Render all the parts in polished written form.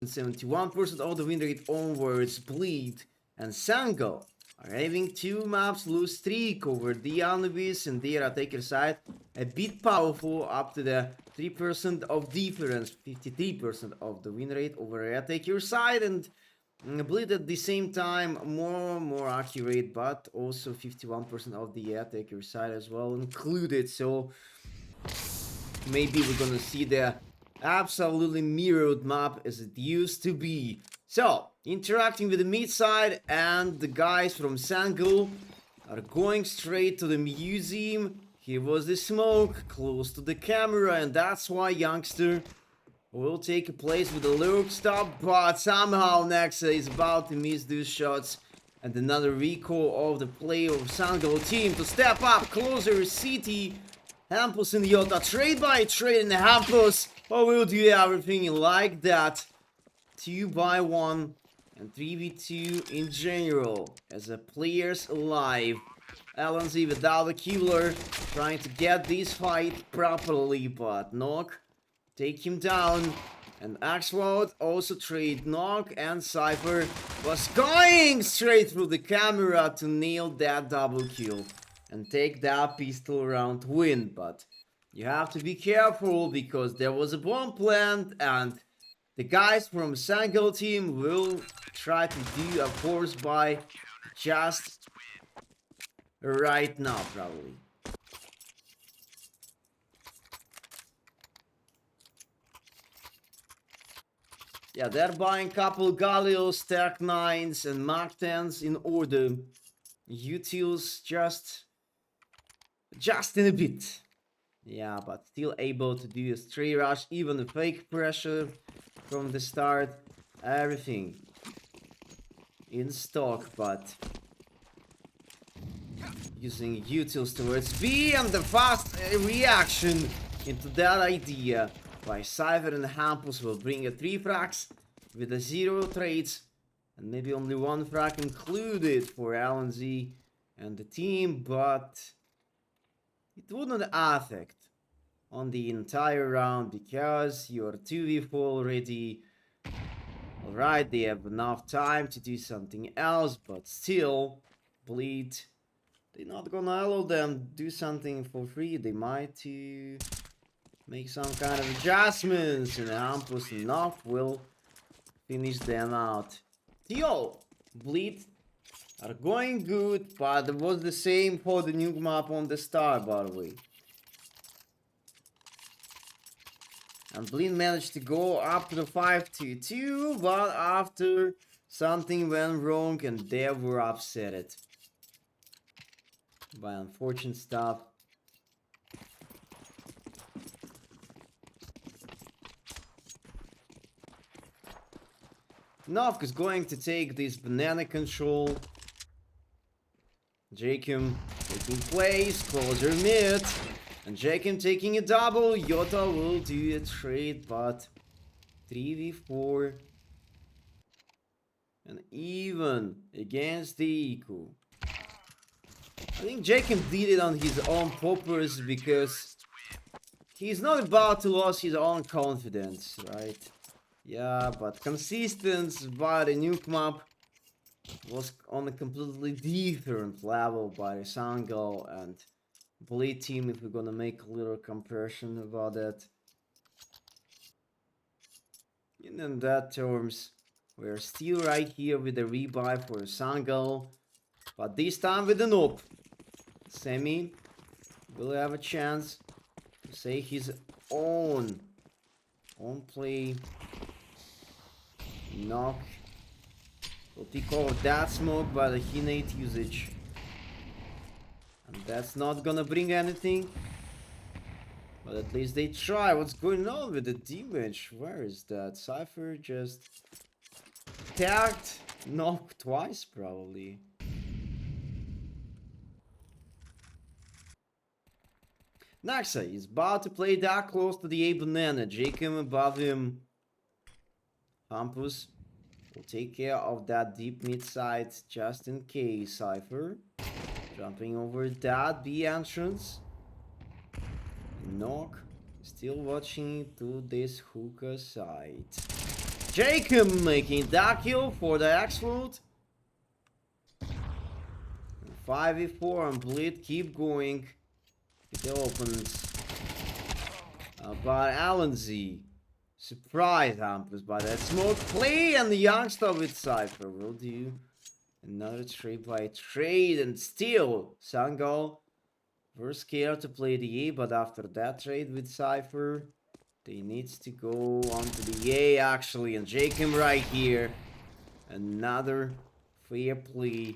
71% of the win rate onwards. Bleed and Sangal are having 2 maps lose streak over the Anubis and their attacker side. A bit powerful, up to the 3% of difference, 53% of the win rate over attacker side, and Bleed at the same time more accurate, but also 51% of the attacker side as well included. So maybe we're gonna see the absolutely mirrored map as it used to be. So, interacting with the mid side, and the guys from Sangal are going straight to the museum. Here was the smoke close to the camera, and that's why Youngster will take a place with a lurk stop, but somehow Nexa is about to miss those shots. And another recall of the player of Sangal team to step up closer. City, Hampus and Yota trade by trade, and Hampus will do everything like that. 2-1 and 3v2 in general as a players alive. LNZ without a killer, trying to get this fight properly, but Knock take him down. And Axwald also trade Knock, and Cypher was going straight through the camera to nail that double kill and take that pistol round win. But you have to be careful because there was a bomb plant, and the guys from Sangal team will try to do a force buy just right now, probably. Yeah, they're buying couple Galeos, Tech 9s, and Mach 10s in order. Utils just in a bit. Yeah, but still able to do a stray rush, even a fake pressure from the start. Everything in stock, but using utils towards B, and the fast reaction into that idea by Cypher and Hampus will bring a 3 frags with a 0 trades, and maybe only 1 frag included for LNZ and the team, but it wouldn't affect on the entire round because you're 2v4 already. Alright, they have enough time to do something else, but still, Bleed, they're not gonna allow them do something for free. They might to make some kind of adjustments, and Hampus and Knock will finish them out. Yo, Bleed are going good, but it was the same for the nuke map on the start, by the way. And Bleed managed to go up to the 5-2-2, but after something went wrong and they were upset by unfortunate stuff. Novk is going to take this banana control. Jacob taking place, closer mid. And Jacob taking a double. Yota will do a trade, but 3v4. And even against the Eco. I think Jacob did it on his own purpose because he's not about to lose his own confidence, right? Yeah, but consistency by the nuke map was on a completely different level by the Sangal and Bleed team, if we're gonna make a little comparison about that. In that terms, we're still right here with the rebuy for Sangal, but this time with the noob. Semi will have a chance to say his own play. Knock will pick off that smoke by the Hinate usage. And that's not gonna bring anything. But at least they try. What's going on with the damage? Where is that? Cypher just tagged Knock twice, probably. Naxa is about to play that close to the A banana. Jacob above him. Hampus will take care of that deep mid side just in case. Cypher jumping over that B entrance. Knock still watching to this hookah side. Jacob making that kill for the X-Float. 5v4 and Bleed keep going. It opens. But Alan Z. Surprise hampers by that smoke play, and the youngster with Cypher will do another trade by trade, and still Sangal were scared to play the A, but after that trade with Cypher, they needs to go on to the A actually, and Jacob right here. Another fair play.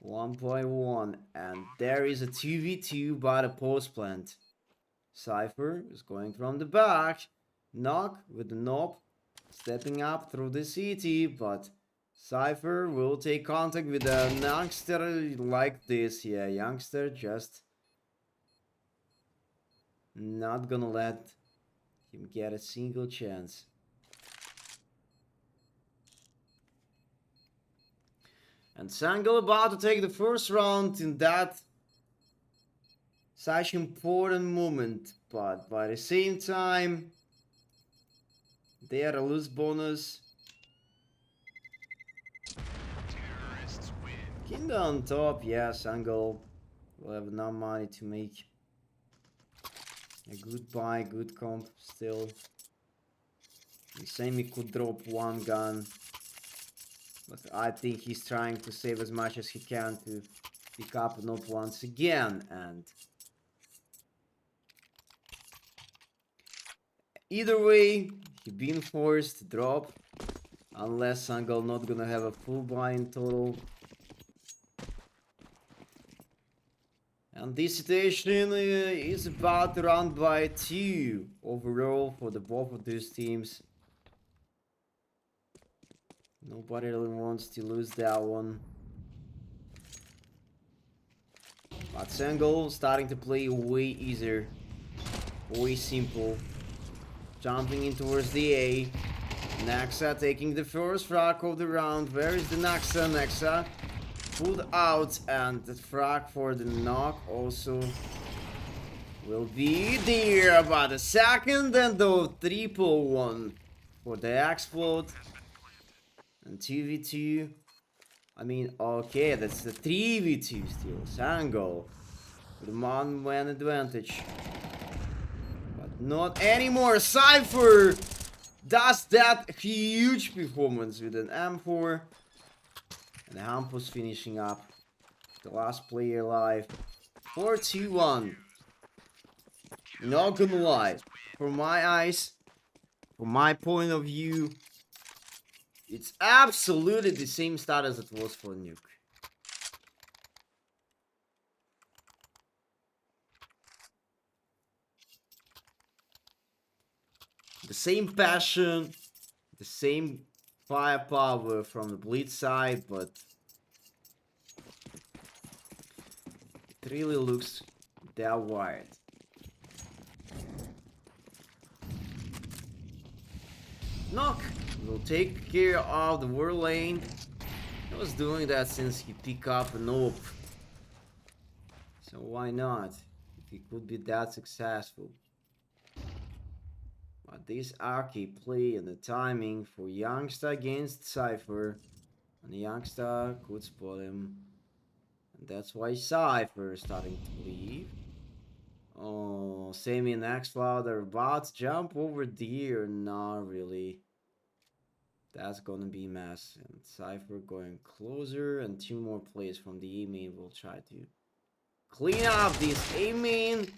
1.1, and there is a 2v2 by the post plant. Cypher is going from the back. Knock with the knob, stepping up through the city, but Cypher will take contact with a youngster like this. Yeah, youngster just not gonna let him get a single chance. And Sangal about to take the first round in that such important moment, but by the same time, they are a loose bonus. Kinda on top, yeah, Sangal will have enough money to make a good buy, good comp still. Same, he could drop one gun, but I think he's trying to save as much as he can to pick up an op once again, and either way, he been forced to drop, unless Sangal not gonna have a full buy in total. And this situation is about round by 2 overall for the both of these teams. Nobody really wants to lose that one. But Sangal starting to play way easier, way simple. Jumping in towards the A. Nexa taking the first frag of the round. Where is the Nexa? Nexa pulled out, and the frag for the knock also will be there. But the second and the triple one for the X-Float. And 2v2. I mean, okay, that's the 3v2 still. Sangal with a man advantage. But not anymore. Cypher does that huge performance with an M4. And Hampus finishing up. The last player alive. 4-2-1. Not gonna lie. From my eyes, from my point of view, it's absolutely the same start as it was for Nuke. The same passion, the same firepower from the Bleed side, but it really looks that wide. Knock will take care of the war lane. He was doing that since he picked up an op. So why not? If he could be that successful. But this arcade play and the timing for Youngster against Cypher. And Youngster could spot him. And that's why Cypher is starting to leave. Oh, Sammy and X-Cloud are about to jump over there. Not really. That's gonna be a mess. And Cypher going closer, and 2 more plays from the A-main will try to clean up this A-main.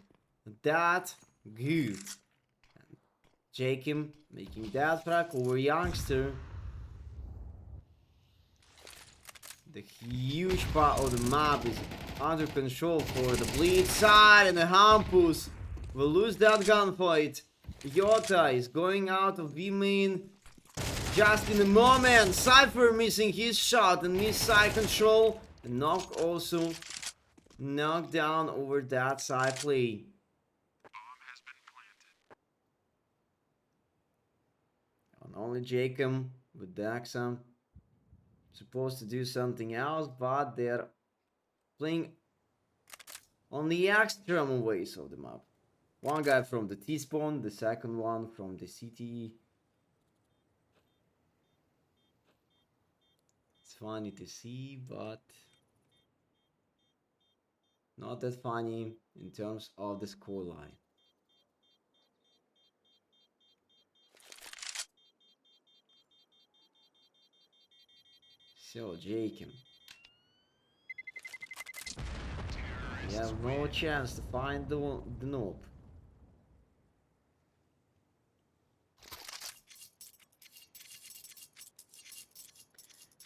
That good. And Jacob making that frag over Youngster. The huge part of the map is under control for the Bleed side, and the Hampus will lose that gunfight. Yota is going out of B-main just in a moment. Cypher missing his shot and miss side control. And Knock also knocked down over that side play. And only Jacob with Daxa supposed to do something else, but they're playing on the extreme ways of the map. One guy from the T-spawn, the second one from the CT. funny to see, but not that funny in terms of the scoreline. So, Jacob. You have no chance to find the noob.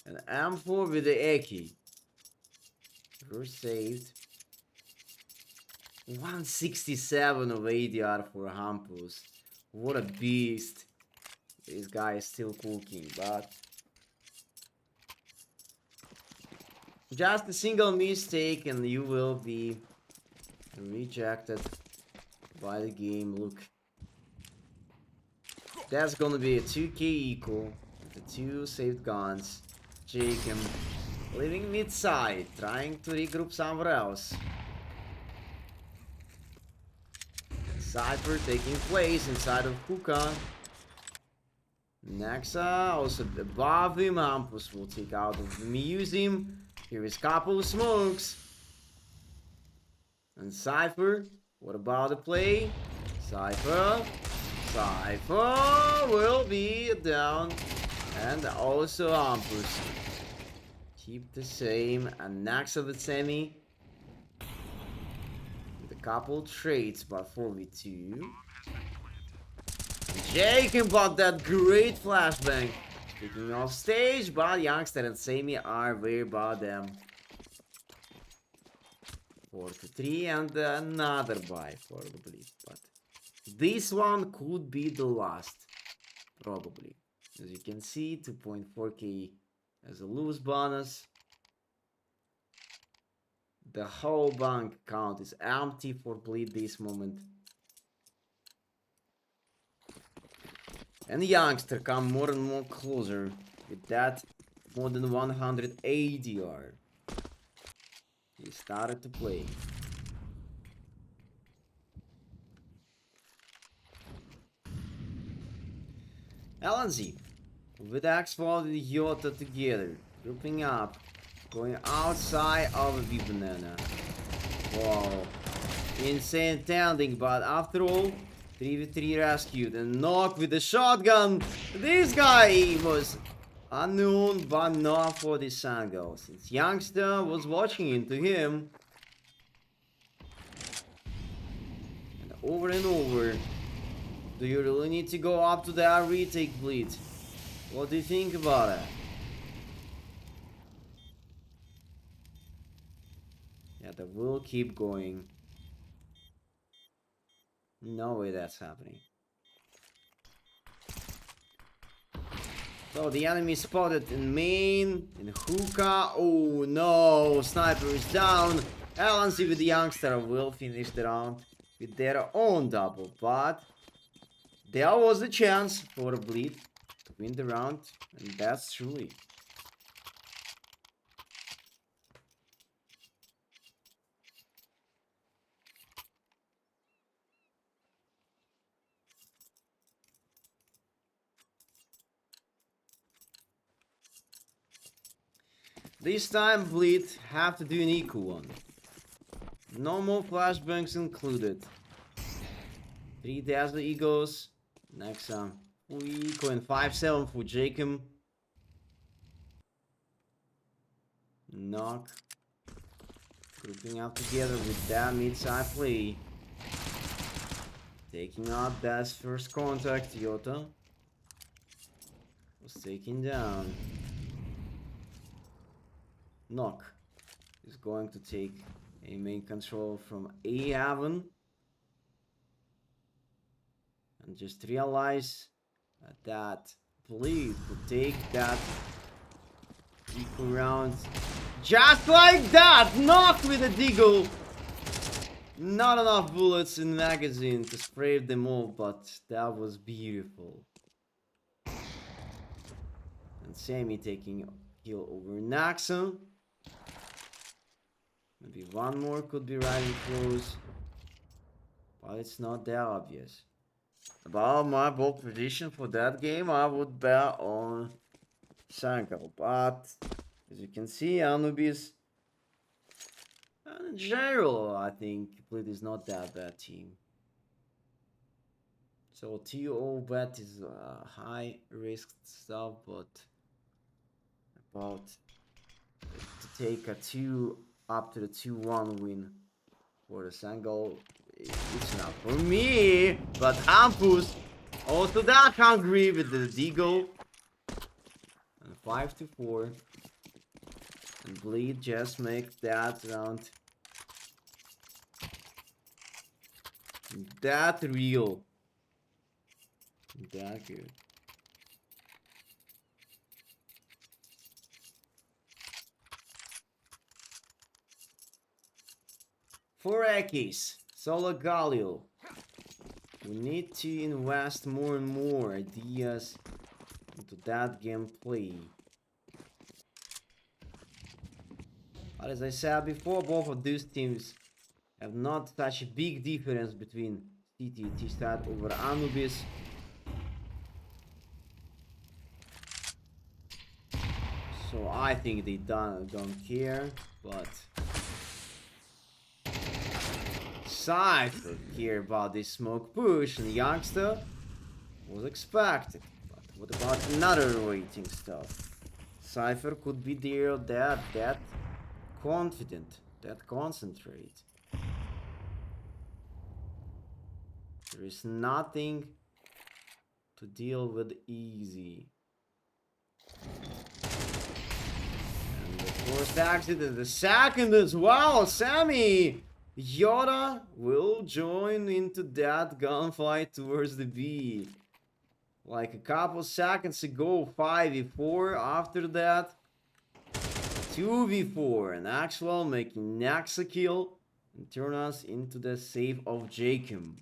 And M4 with the Eki. First saved. 167 of ADR for Hampus. What a beast. This guy is still cooking, but just a single mistake and you will be rejected by the game. Look, that's gonna be a 2k equal. The 2 saved guns. Jacob living mid-side, trying to regroup somewhere else. Cypher taking place inside of Hookah. Nexa also above him. Hampus will take out of the museum. Here is couple of smokes. And Cypher, what about the play? Cypher will be down. And also Hampus. Keep the same. And Nexa with Semi. With a couple trades, but 4v2. Jacob got that great flashbang. Speaking off stage, but Youngster and Semi are way about them. 4-3 and another buy probably. But this one could be the last. Probably. As you can see, 2.4k as a loose bonus. The whole bank account is empty for Bleed this moment. And the Youngster come more and more closer with that more than 100 ADR. He started to play. LNZ with Axfall and Yota together, grouping up, going outside of a V-Banana. Wow, insane tending, but after all, 3v3 rescued and knocked with a shotgun. This guy was unknown, but not for the Sangal, since Youngster was watching into him. And over, do you really need to go up to that retake, Bleed? What do you think about it? Yeah, that will keep going. No way that's happening. So the enemy spotted in main, in Hookah. Oh no, Sniper is down. LNC with the Youngster will finish the round with their own double, but there was a chance for a Bleed to win the round, and that's truly. This time Bleed have to do an equal one. No more flashbangs included. 3 Dazzle Eagles. Next equal and 5-7 for Jacob. Knock. Grouping up together with that mid-side play. Taking out that first contact. Yota was taken down. Knock is going to take a main control from A-Haven. And just realize that Bleed could take that equal round. Just like that! Knocked with a Deagle! Not enough bullets in magazine to spray them all, but that was beautiful. And Sammy taking kill over Naxa. Maybe one more could be riding close, but it's not that obvious. About my bold prediction for that game, I would bet on Sangal, but As you can see, Anubis, in general, I think Bleed is not that bad team. So TO bet is high risk stuff, but about to take a 2 up to the 2-1 win for the Sangal, it's not for me. But Hampus also that hungry with the Deagle. And 5-4. And Bleed just makes that round that real. That good. For Ekis, Solo Galio. We need to invest more and more ideas into that gameplay. But as I said before, both of these teams have not such a big difference between CT T-Stat over Anubis. So I think they don't care, but Cypher care about this smoke push, and Youngster was expected. But what about another rating stuff? Cypher could be there that confident, that concentrate. There is nothing to deal with easy. And the first accident, the second as well. Sammy Yoda will join into that gunfight towards the B. Like a couple seconds ago, 5v4. After that, 2v4. And Axwell making Nexa kill and turn us into the save of Jacob.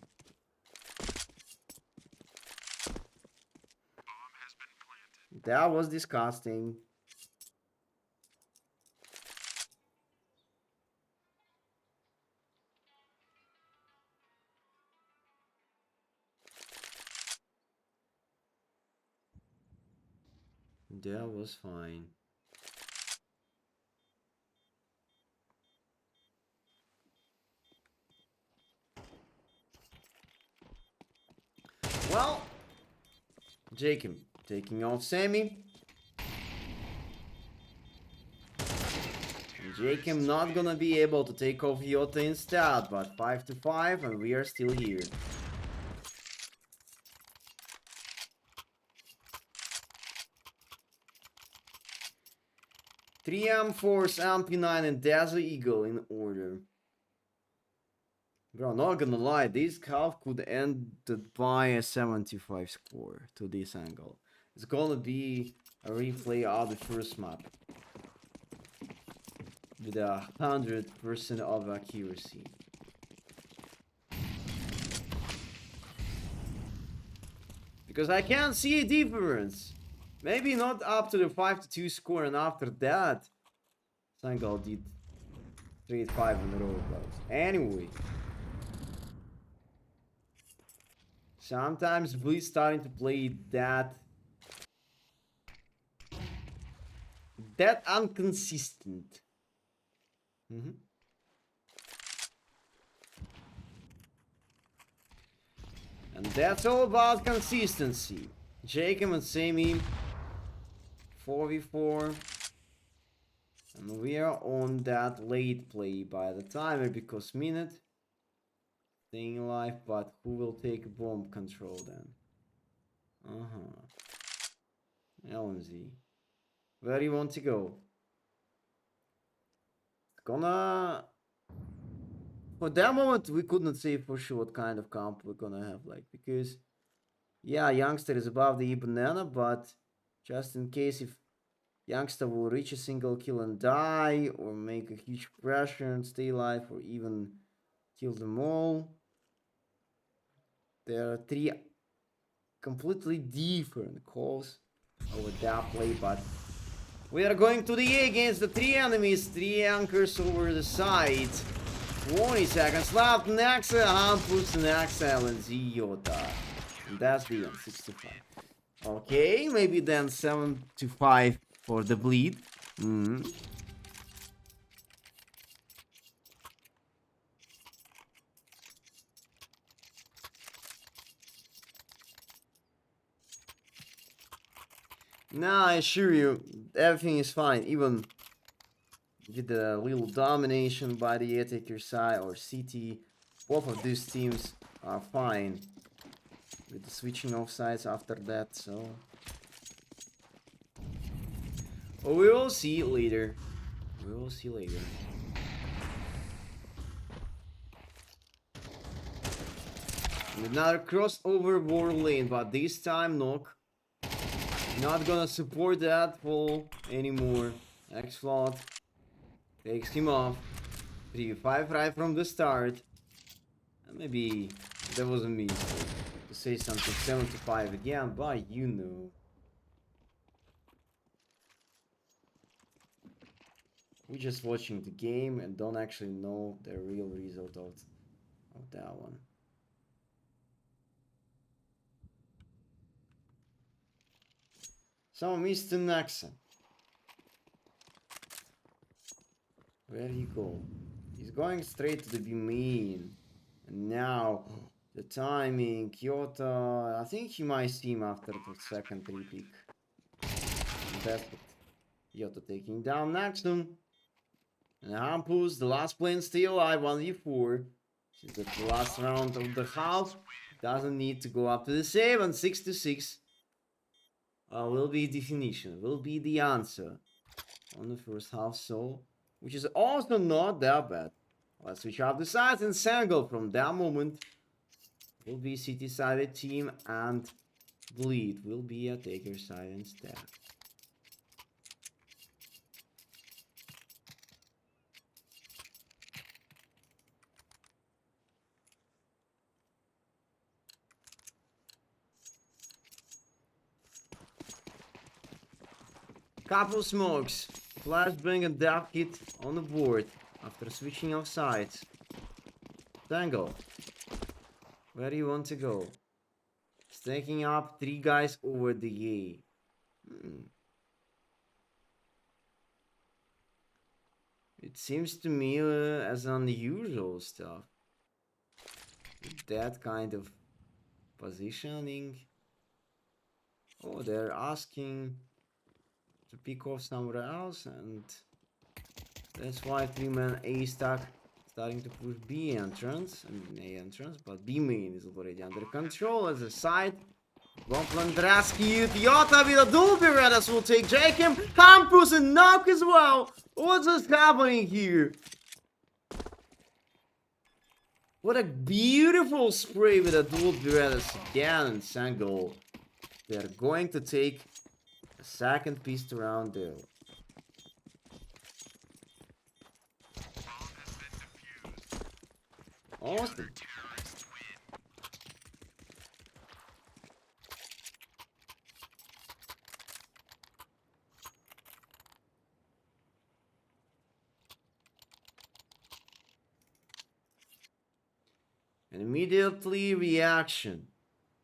That was disgusting. That was fine. Well, Jacob taking off Sammy. And Jacob not gonna be able to take off Yota instead, but 5-5, and we are still here. M Force, MP9, and Dazzle Eagle in order. Bro, not gonna lie, this half could end by a 75 score to this angle. It's gonna be a replay of the first map with 100% of accuracy. Because I can't see a difference. Maybe not up to the 5-2 score, and after that, Sangal did 3-5 in a row. But anyway, sometimes Bleed's starting to play that inconsistent. And that's all about consistency. Jacob and Sammy 4v4, and we are on that late play by the timer because minute staying alive, but who will take bomb control then? LMZ, where do you want to go? Gonna, for that moment we couldn't say for sure what kind of comp we're gonna have, like, because yeah, Youngster is above the banana, but just in case if Youngster will reach a single kill and die, or make a huge pressure and stay alive, or even kill them all, there are 3 completely different calls over that play, but we are going to the A against the 3 enemies, 3 anchors over the side. 20 seconds left, Nexa, Hampus, Nexa, and Yota. And that's the end, 65. Okay, maybe then 7-5 for the Bleed. Hmm. Nah, I assure you, everything is fine. Even with the little domination by the attacker side or CT, both of these teams are fine with the switching off sides after that, so we will see later. We will see later. Another crossover war lane, but this time Nock not gonna support that fall anymore. Next flood takes him off. 3-5 right from the start. Maybe that wasn't me to say something. 75 again, but you know. We're just watching the game and don't actually know the real result of that one. So Mr. Naxa. Where he go? He's going straight to the B main. And now the timing, Kyoto. I think he might see him after the second repick. That's it. Kyoto taking down Naxton. And Hampus, the last plane still alive, 1v4. Since that's the last round of the half. Doesn't need to go up to the save, and 6-6 will be definition, will be the answer on the first half, so which is also not that bad. Let's switch up the sides, and Sangal from that moment will be City sided team, and Bleed will be a Taker side instead. Couple smokes, flashbang and death hit on the board after switching off sides. Sangal, where do you want to go? Stacking up 3 guys over the A. It seems to me as unusual stuff. That kind of positioning. Oh, they're asking to pick off somewhere else, and that's why 3-man A stack starting to push B entrance. I mean A entrance, but B main is already under control as a side. Voplandraski, Idiota with a dual Berettas will take Jacob, Hampus and Knock as well. What's just happening here? What a beautiful spray with a dual Berettas again, and Sangal. They're going to take a second piece to round there. Awesome. And immediately reaction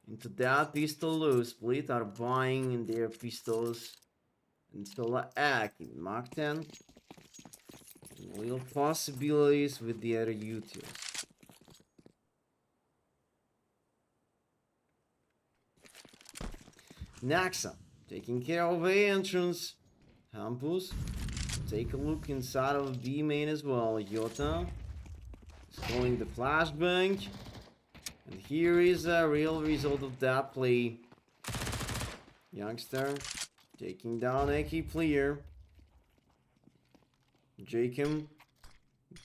into that pistol loose. Split are buying in their pistols until Ak in Mark 10. Little possibilities with the other utils. Naxa taking care of A entrance. Hampus, take a look inside of B main as well. Yota is calling the flashbang. And here is a real result of that play. Youngster taking down a key player. Jacob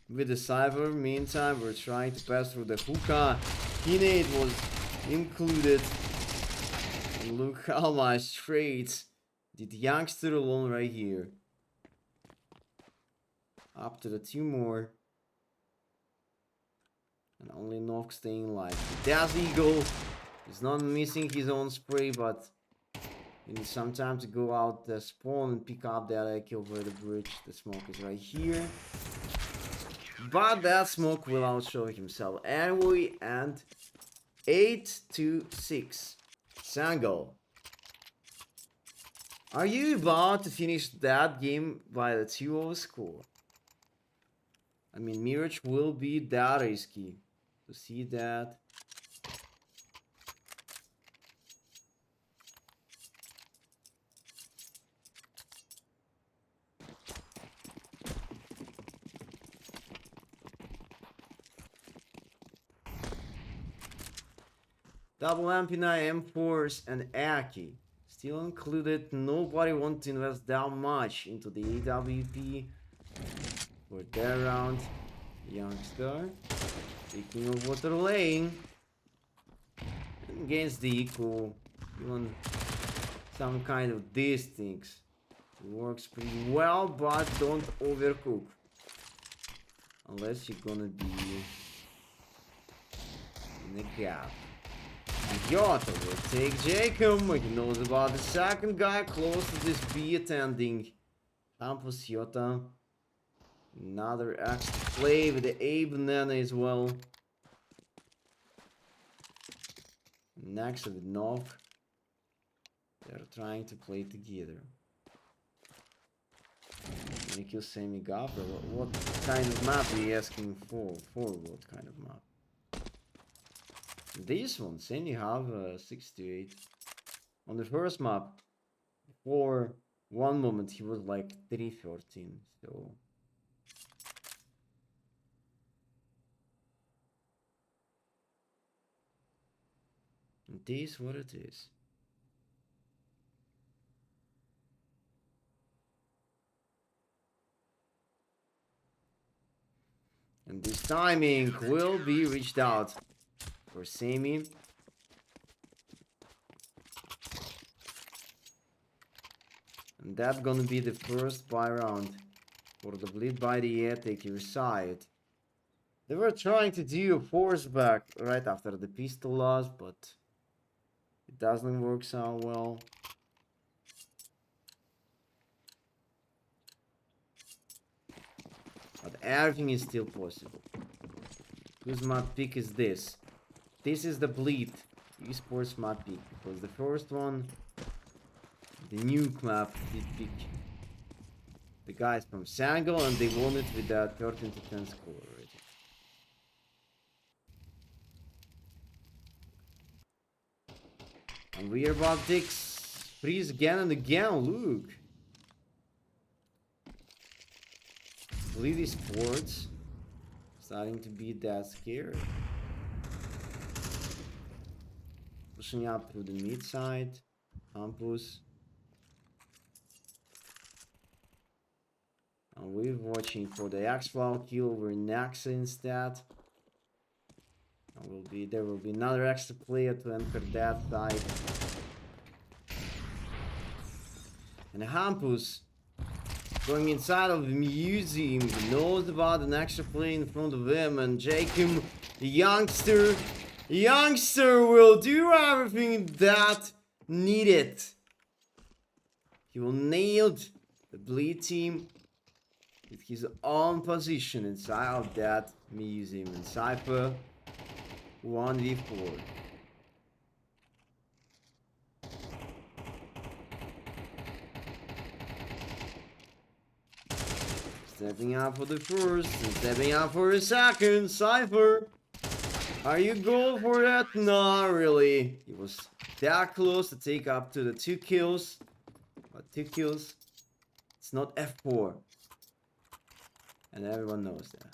with the Cypher. Meantime, we're trying to pass through the hookah. Kinate was included. And look how much trades did Youngster alone right here. Up to the 2 more. And only Nock staying alive. Death Eagle is not missing his own spray, but he needs some time to go out the spawn and pick up that AK over the bridge. The smoke is right here. But that smoke will outshow himself anyway, and 8-6. Sangal Are you about to finish that game by the 2-0 score? I mean, Mirage will be that risky to see that. Double MP9, M4s, and Aki. Still included. Nobody wants to invest that much into the AWP for that round. Youngster. Speaking of water lane. Against the eco. You want some kind of these things. It works pretty well, but don't overcook. Unless you're gonna be in the gap. Yota will take Jacob. He knows about the second guy close to this B attending. Campus Yota. Another extra play with the A banana as well. Next with Nok. They're trying to play together. Can you kill Semi Gopper? What kind of map are you asking for? For what kind of map? This one, Semi have 68. On the first map, for one moment he was like 313. So it is what it is. And this timing will be reached out for Semi. And that's gonna be the first buy round for the bleed by the attacker side. They were trying to do a force back right after the pistol loss, but it doesn't work so well. But everything is still possible. Whose map pick is this? This is the bleed esports map pick, because the first one, the nuke map, did pick the guys from Sangal, and they won it with that 13 to 10 score already. And we are about to take freeze again and again. Look, bleed esports starting to be that scary. Pushing up through the mid side, campus. And we're watching for the X-Flow kill over Nexa instead. And there will be another extra player to enter that side. And Hampus going inside of the museum, he knows about an extra play in front of him, and Jacob, the youngster will do everything that needed. He will nail the bleed team with his own position inside of that museum, and Cypher 1v4. Stepping out for the first and stepping out for the second. Cypher, are you going for that? Not really. He was that close to take up to the 2 kills. But 2 kills, it's not F4. And everyone knows that.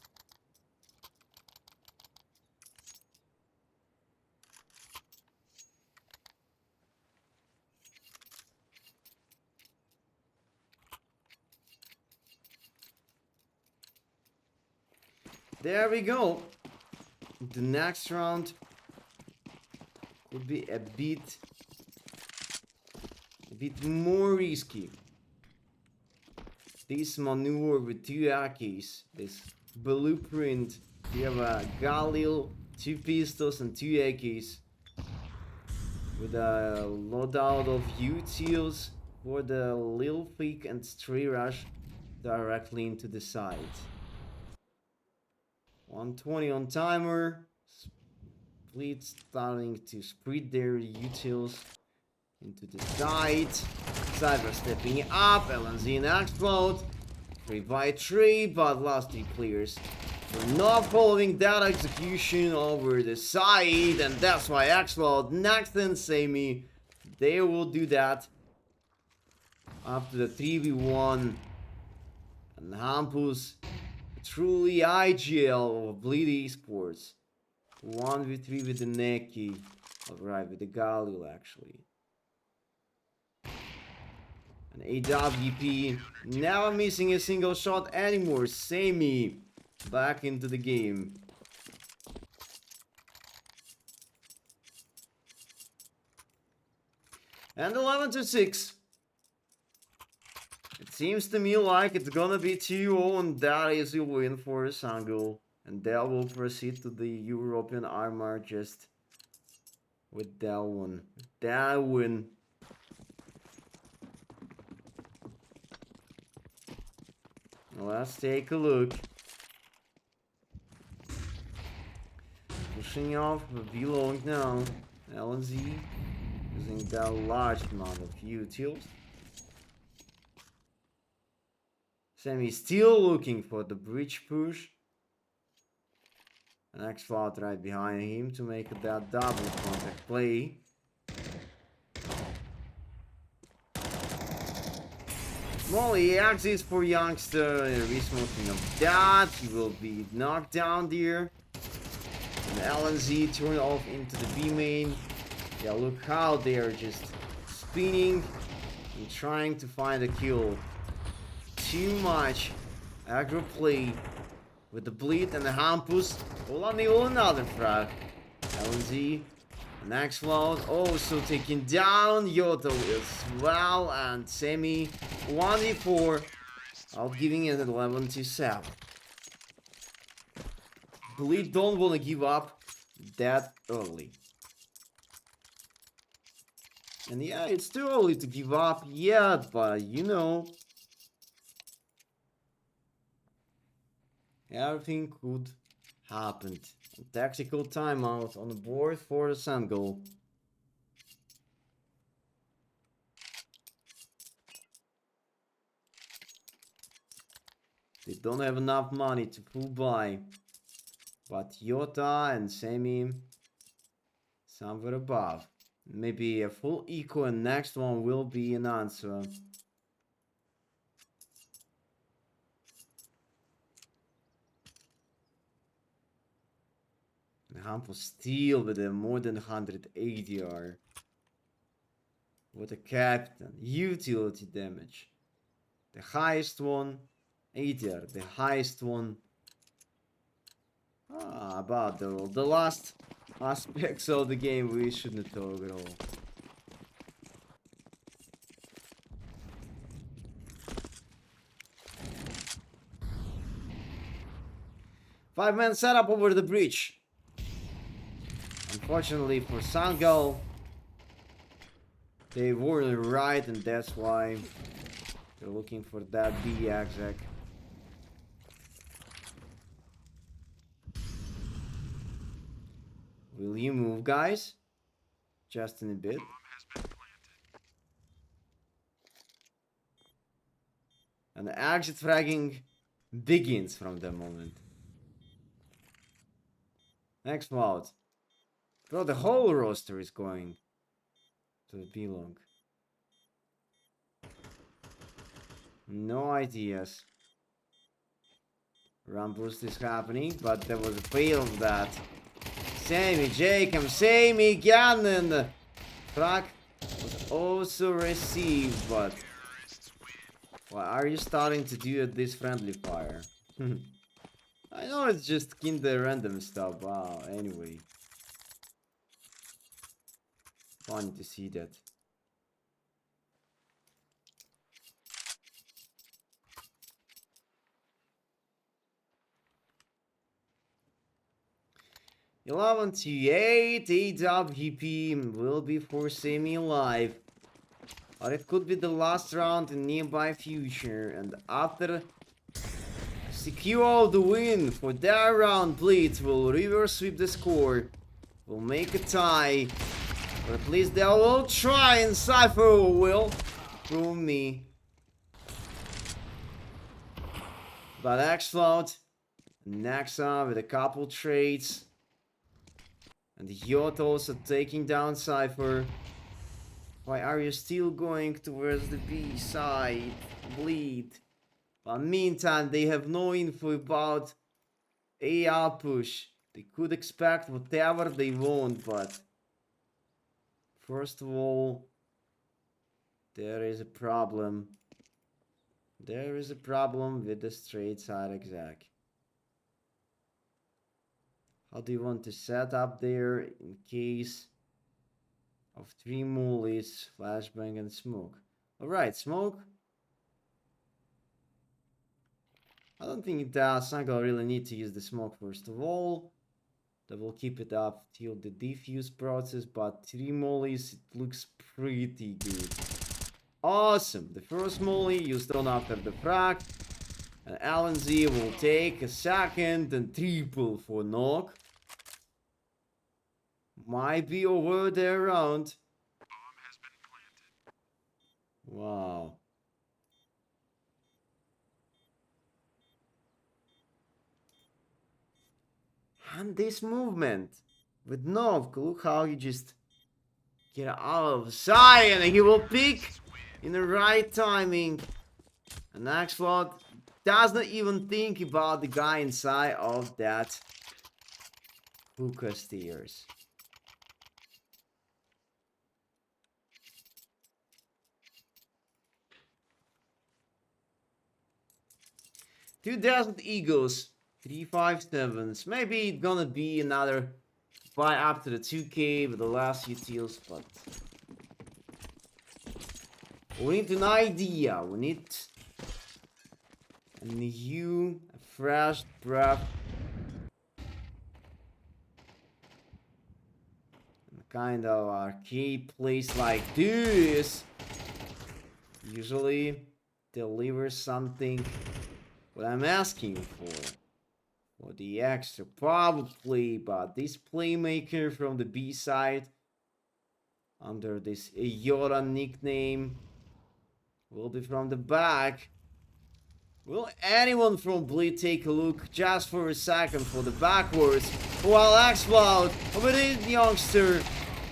There we go. The next round would be a bit more risky. This maneuver with 2 Akis, this blueprint, you have a Galil, 2 pistols and 2 Akis with a loadout of utils for the Lil Peak and Stray Rush directly into the side. 120 on timer. Fleet starting to spread their utils into the side. Cypher stepping up, LNZ and explode. 3-by-3, but last 3 players were not following that execution over the side, and that's why Explode, Next and Sammy, they will do that after the 3v1. And Hampus, truly IGL of Bleed Esports. 1v3 with the Neki. Alright, with the Galil actually. And AWP never missing a single shot anymore. Sammy back into the game. And 11-6. It seems to me like it's gonna be 2-0, and that is a win for Sangal. And they will proceed to the European Armor just with that one. That win. Let's take a look. Pushing off V-Long now. LNZ using that large amount of utils. Sammy still looking for the bridge push. An X-Cloud right behind him to make that double contact play. Molly exits for Youngster, resmoking of that. He will be knocked down there. And LNZ turned off into the B main. Yeah, look how they are just spinning and trying to find a kill. Too much aggro play with the bleed and the Hampus. Will another frag. LNZ. Next load also taking down Yoto as well, and Semi 1v4 out, giving it 11-7. Bleed don't want to give up that early. And yeah, it's too early to give up yet, but you know, everything could happen. Tactical timeout on the board for the Sangal. They don't have enough money to full buy, but Yota and Semi somewhere above. Maybe a full eco, and next one will be an answer. Hampus still with a more than 100 ADR. What a captain. Utility damage. The highest one. ADR, the highest one. About the last aspects of the game we shouldn't talk at all. Five-man setup over the bridge. Unfortunately for Sangal, they weren't right, and that's why they're looking for that B exec. Will you move, guys? Just in a bit. And the exit fragging begins from that moment. Next mode. Bro, the whole roster is going to the B-Long. No ideas. Run boost is happening, but there was a fail of that. Sammy, Jacob, Sammy again, and the frag was also received, but what are you starting to do at this friendly fire? I know it's just kinda random stuff, wow, anyway. Funny to see that. Eleven to 8, AWP will be for Semi alive. Or it could be the last round in nearby future, and after secure the win for that round, Blitz will reverse sweep the score, will make a tie. Or at least they will try, and Cypher will. from me. But X-Float, Nexa with a couple trades. And Yot also taking down Cypher. Why are you still going towards the B side? Bleed. But meantime, they have no info about AR push. They could expect whatever they want, but first of all, there is a problem. There is a problem with the straight side exec. How do you want to set up there in case of 3 mollies, flashbang and smoke? Alright, smoke. I don't think that Sangal really need to use the smoke first of all. That will keep it up till the defuse process, but 3 mollies, it looks pretty good. Awesome, the first molly used on after the frag. And LNZ will take a second and triple for knock. Might be over there round. Wow. And this movement with Novk, look how you just get out of sight and he will pick in the right timing. And Axflot does not even think about the guy inside of that hookah stairs. Two Desert Eagles, 357s. Maybe it's gonna be another buy after the 2K with the last utils, but we need an idea. We need a new, fresh breath. Kind of arcade place like this usually delivers something what I'm asking for the extra probably, but this playmaker from the B side under this Yoda nickname will be from the back. Will anyone from Bleed take a look just for a second for the backwards while Axcloud with his youngster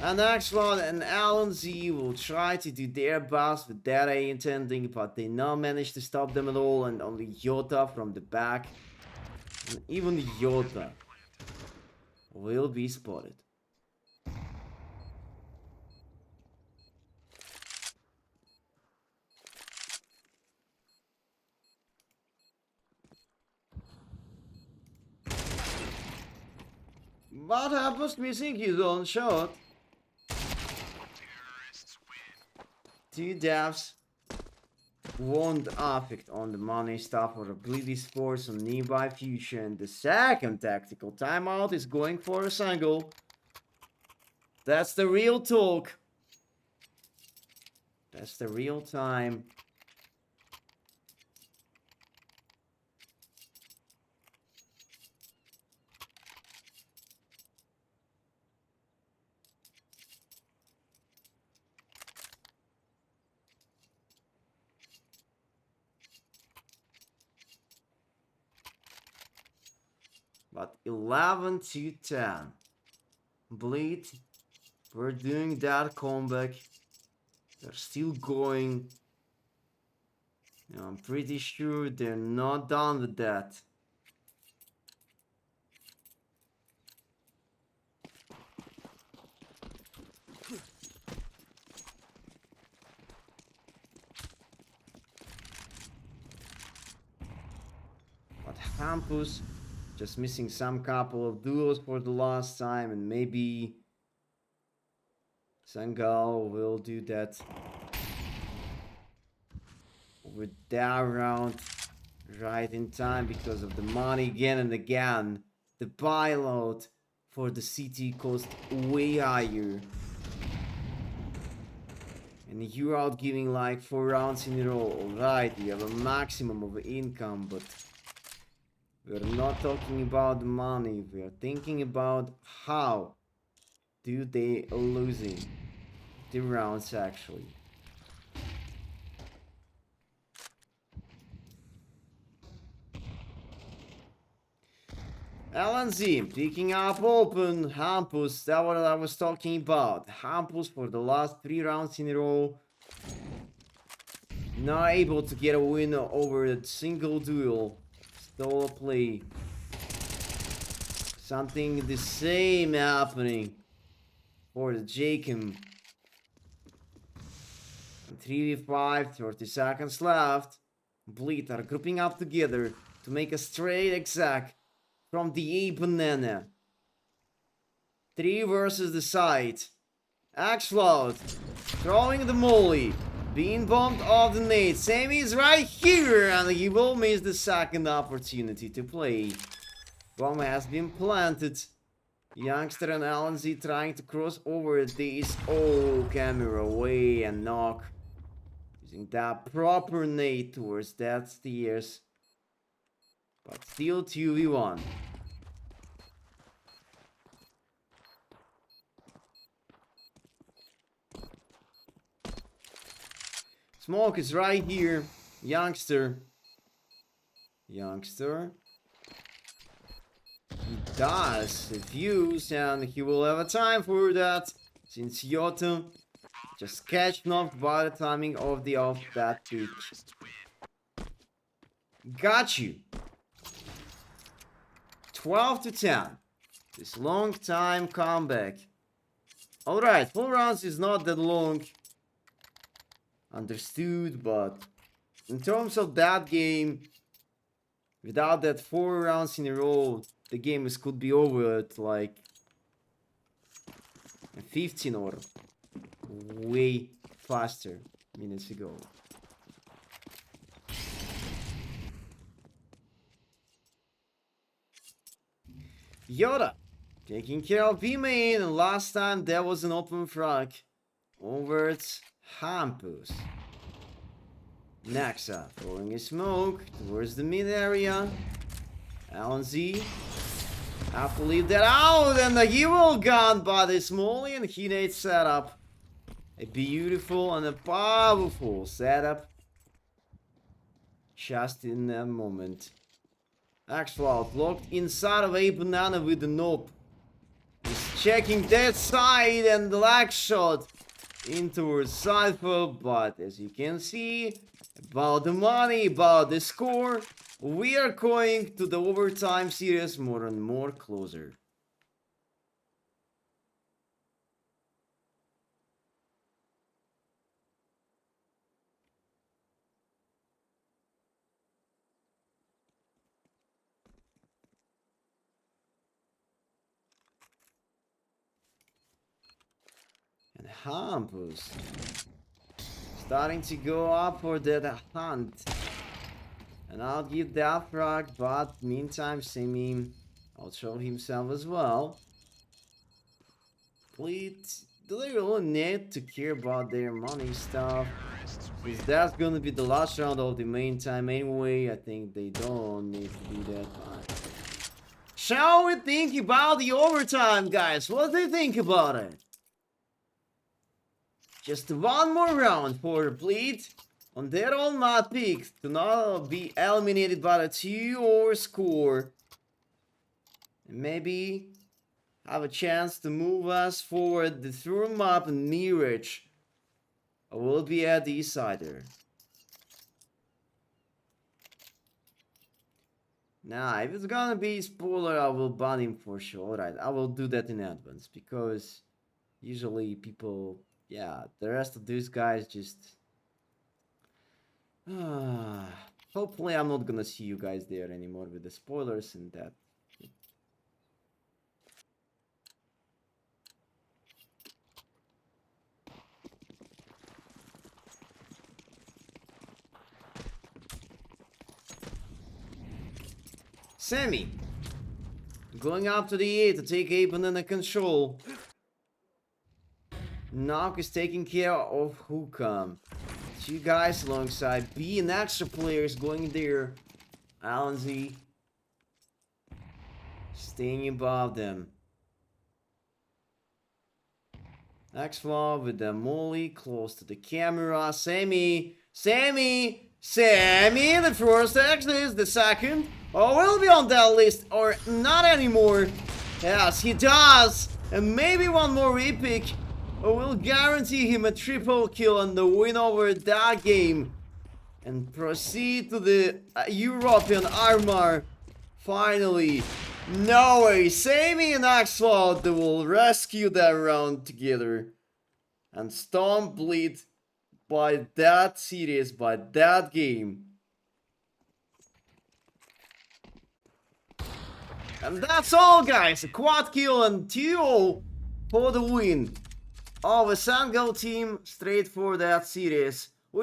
and Axcloud and LNZ will try to do their best with that A intending, but they not manage to stop them at all, and only Yota from the back, and even Yota will be spotted. But Happus missing his own shot. 2 deaths won't affect on the money stuff or the Bleedy Sports on nearby future, and the second tactical timeout is going for a Sangal. That's the real talk. That's the real time. But 11 to 10. Bleed. We're doing that comeback. They're still going. You know, I'm pretty sure they're not done with that. But Hampus just missing some couple of duos for the last time, and maybe Sangal will do that with that round right in time because of the money again and again. The buy load for the CT cost way higher. And you're out giving like 4 rounds in a row. Alright, you have a maximum of income, but we're not talking about the money. We are thinking about how do they losing the rounds actually. LNZ picking up open. Hampus, that's what I was talking about. Hampus for the last 3 rounds in a row. Not able to get a win over a single duel. Stole a play. Something the same happening for the Jacob. 3v5, 30 seconds left. Bleed are grouping up together to make a straight exact from the A banana. 3 versus the side. Axloud throwing the molly. Being bumped off the nade. Sammy is right here and he will miss the second opportunity to play. Bomb has been planted. Youngster and LNZ trying to cross over this camera away and knock. Using that proper nade towards that stairs. But still 2v1. Smoke is right here. Youngster. Youngster. He does a fuse and he will have a time for that. Since Yota just catch knocked by the timing of the off that pitch. Got you. 12 to 10. This long time comeback. Alright, 4 rounds is not that long. Understood, but in terms of that game, without that 4 rounds in a row, the game could be over at like 15 or way faster minutes ago. Yoda taking care of B-main, and last time there was an open frag over its Hampus. Nexa throwing a smoke towards the mid area. LNZ have to leave that out, and the evil gun by the Smolly and Hinate setup. A beautiful and a powerful setup. Just in that moment. Axwald locked inside of a banana with the nope. He's checking that side and the lag shot into her Cypher, but as you can see, about the money, about the score, we are going to the overtime series more and more closer. And Hampus starting to go up for that hunt. And I'll give that frag, but meantime Semi I'll show himself as well. Please, do they really need to care about their money stuff? Because that's gonna be the last round of the main time anyway. I think they don't need to do that. Shall we think about the overtime, guys? What do you think about it? Just one more round for Bleed on their own map pick to not be eliminated by a 2-over score. And maybe have a chance to move us forward the through map and Mirage will be a decider. Nah, if it's gonna be spoiler, I will ban him for sure. Alright, I will do that in advance because usually people, yeah, the rest of these guys just hopefully I'm not gonna see you guys there anymore with the spoilers and that. Sammy going up to the A to take A banana control. Knock is taking care of Hookam. 2 guys alongside B and extra players going there. LNZ staying above them. X-Flaw with the molly close to the camera. Sammy, the first exit, the second or will be on that list, or not anymore. Yes, he does. And maybe one more epic will guarantee him a triple kill and the win over that game. And proceed to the European Armor. Finally. No way. Sammy and Axwell, they will rescue that round together. And Storm bleed by that series, by that game. And that's all, guys. A quad kill and 2-0 for the win of a Sangal team straight for that series.